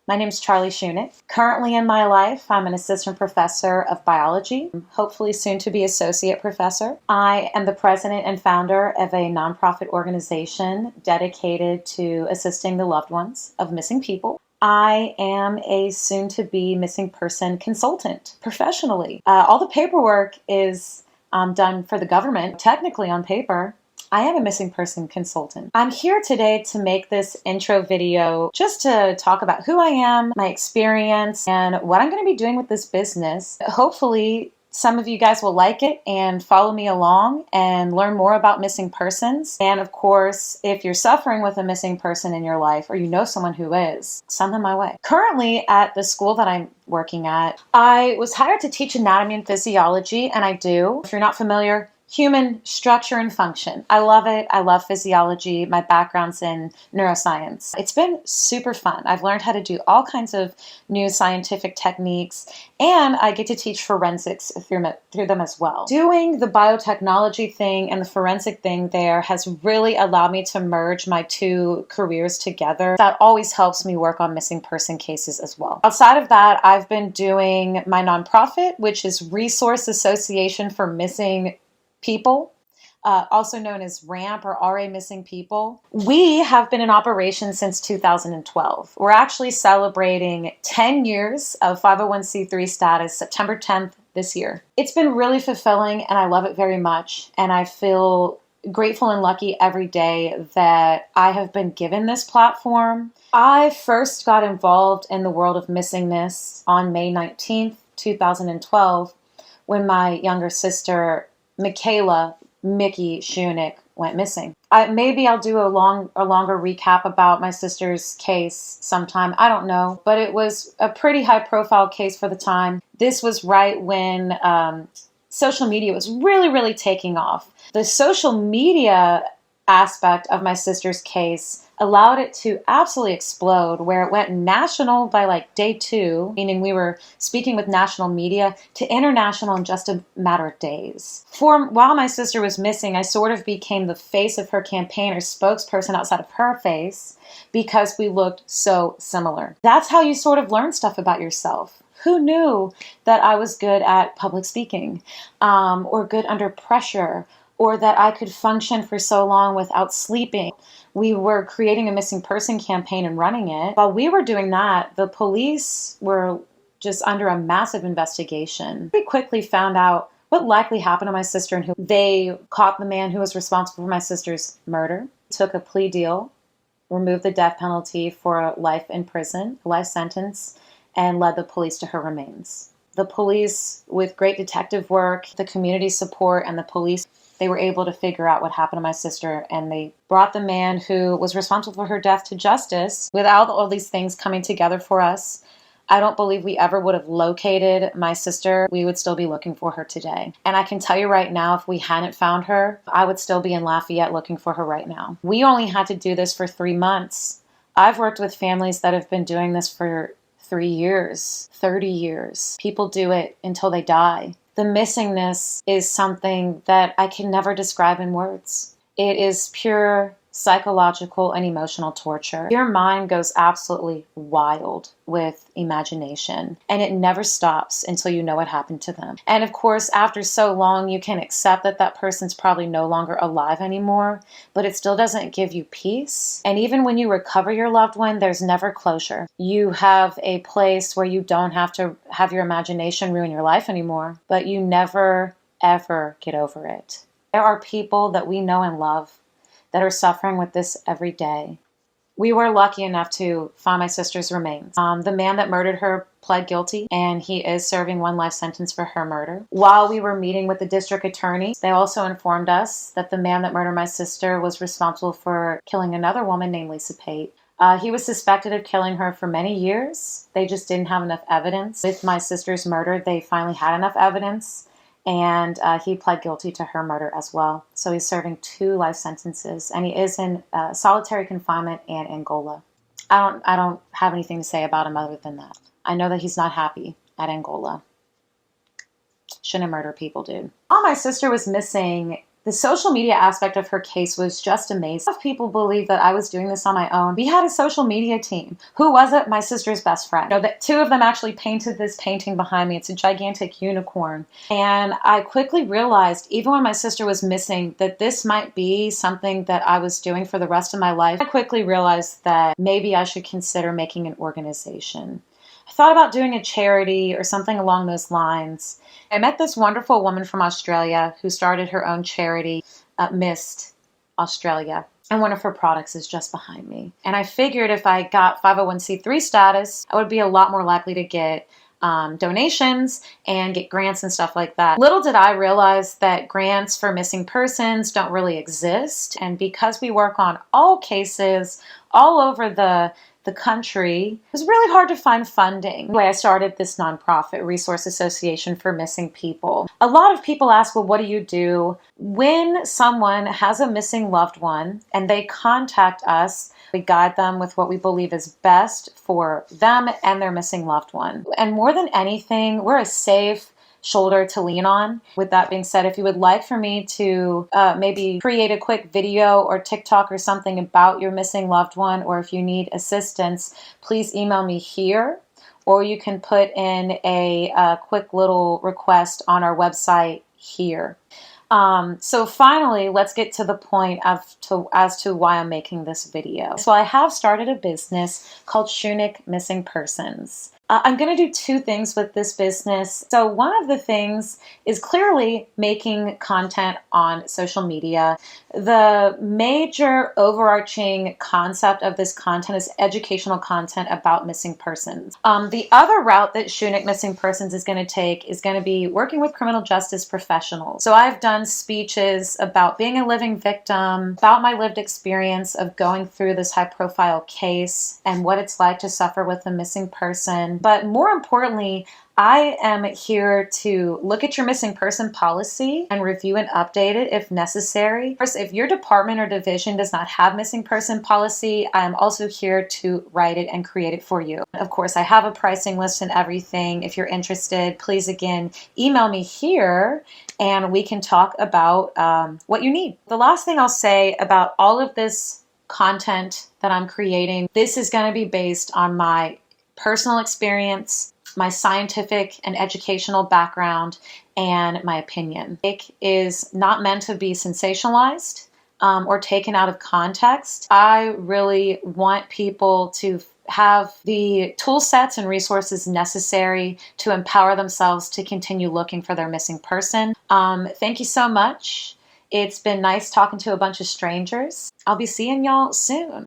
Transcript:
My name is Charlie Shunick. Currently in my life, I'm an assistant professor of biology, hopefully soon to be associate professor. I am the president and founder of a nonprofit organization dedicated to assisting the loved ones of missing people. I am a soon-to-be missing person consultant professionally. All the paperwork is done for the government, technically on paper. I am a missing person consultant. I'm here today to make this intro video just to talk about who I am, my experience, and what I'm going to be doing with this business. Hopefully, some of you guys will like it and follow me along and learn more about missing persons. And of course, if you're suffering with a missing person in your life or you know someone who is, send them my way. Currently at the school that I'm working at, I was hired to teach anatomy and physiology, and I do. If you're not familiar, human structure and function. I love it. I love physiology. My background's in neuroscience. It's been super fun. I've learned how to do all kinds of new scientific techniques, and I get to teach forensics through them as well. Doing the biotechnology thing and the forensic thing there has really allowed me to merge my two careers together. That always helps me work on missing person cases as well. Outside of that, I've been doing my nonprofit, which is Resource Association for Missing People, also known as RAMP or RA Missing People. We have been in operation since 2012. We're actually celebrating 10 years of 501c3 status September 10th this year. It's been really fulfilling and I love it very much, and I feel grateful and lucky every day that I have been given this platform. I first got involved in the world of missingness on May 19th, 2012, when my younger sister Michaela Mickey Shunick went missing. Maybe I'll do a longer recap about my sister's case sometime. I don't know, but it was a pretty high profile case for the time. This was right when social media was really taking off. The social media aspect of my sister's case allowed it to absolutely explode, where it went national by like day 2, meaning we were speaking with national media, to international in just a matter of days. While my sister was missing, I sort of became the face of her campaign or spokesperson outside of her face because we looked so similar. That's how you sort of learn stuff about yourself. Who knew that I was good at public speaking or good under pressure, or that I could function for so long without sleeping? We were creating a missing person campaign and running it. While we were doing that, the police were just under a massive investigation. We quickly found out what likely happened to my sister, and they caught the man who was responsible for my sister's murder, took a plea deal, removed the death penalty for life in prison, a life sentence, and led the police to her remains. The police, with great detective work, the community support, and the police, they were able to figure out what happened to my sister, and they brought the man who was responsible for her death to justice. Without all these things coming together for us, I don't believe we ever would have located my sister. We would still be looking for her today. And I can tell you right now, if we hadn't found her, I would still be in Lafayette looking for her right now. We only had to do this for 3 months. I've worked with families that have been doing this for 3 years, 30 years. People do it until they die. The missingness is something that I can never describe in words. It is pure psychological and emotional torture. Your mind goes absolutely wild with imagination, and it never stops until you know what happened to them. And of course, after so long, you can accept that that person's probably no longer alive anymore, but it still doesn't give you peace. And even when you recover your loved one, there's never closure. You have a place where you don't have to have your imagination ruin your life anymore, but you never, ever get over it. There are people that we know and love that are suffering with this every day. We were lucky enough to find my sister's remains. The man that murdered her pled guilty, and he is serving 1 life sentence for her murder. While we were meeting with the district attorney, they also informed us that the man that murdered my sister was responsible for killing another woman named Lisa Pate. He was suspected of killing her for many years. They just didn't have enough evidence. With my sister's murder, they finally had enough evidence, and he pled guilty to her murder as well. So he's serving 2 life sentences, and he is in solitary confinement in Angola. I don't have anything to say about him other than that. I know that he's not happy at Angola. Shouldn't murder people, dude. While my sister was missing, The social media aspect of her case was just amazing. A lot of people believe that I was doing this on my own. We had a social media team. Who was it? My sister's best friend. That two of them actually painted this painting behind me. It's a gigantic unicorn. And I quickly realized, even when my sister was missing, that this might be something that I was doing for the rest of my life. I quickly realized that maybe I should consider making an organization. I thought about doing a charity or something along those lines. I met this wonderful woman from Australia who started her own charity, Mist Australia. And one of her products is just behind me. And I figured if I got 501c3 status, I would be a lot more likely to get donations and get grants and stuff like that. Little did I realize that grants for missing persons don't really exist. And because we work on all cases all over the country, it was really hard to find funding. Anyway, I started this nonprofit resource association for missing people. A lot of people ask, well, what do you do when someone has a missing loved one and they contact us? We guide them with what we believe is best for them and their missing loved one. And more than anything, we're a safe shoulder to lean on. With that being said, if you would like for me to maybe create a quick video or TikTok or something about your missing loved one, or if you need assistance, please email me here, or you can put in a quick little request on our website here. So finally, let's get to the point as to why I'm making this video. So I have started a business called Shunick Missing Persons. I'm going to do two things with this business. So one of the things is clearly making content on social media. The major overarching concept of this content is educational content about missing persons. The other route that Shunick Missing Persons is going to take is going to be working with criminal justice professionals. So I've done speeches about being a living victim, about my lived experience of going through this high-profile case and what it's like to suffer with a missing person. But more importantly, I am here to look at your missing person policy and review and update it if necessary. Of course, if your department or division does not have missing person policy, I am also here to write it and create it for you. Of course, I have a pricing list and everything. If you're interested, please again, email me here and we can talk about what you need. The last thing I'll say about all of this content that I'm creating, this is going to be based on my personal experience, my scientific and educational background, and my opinion. It is not meant to be sensationalized or taken out of context. I really want people to have the tool sets and resources necessary to empower themselves to continue looking for their missing person. Thank you so much. It's been nice talking to a bunch of strangers. I'll be seeing y'all soon.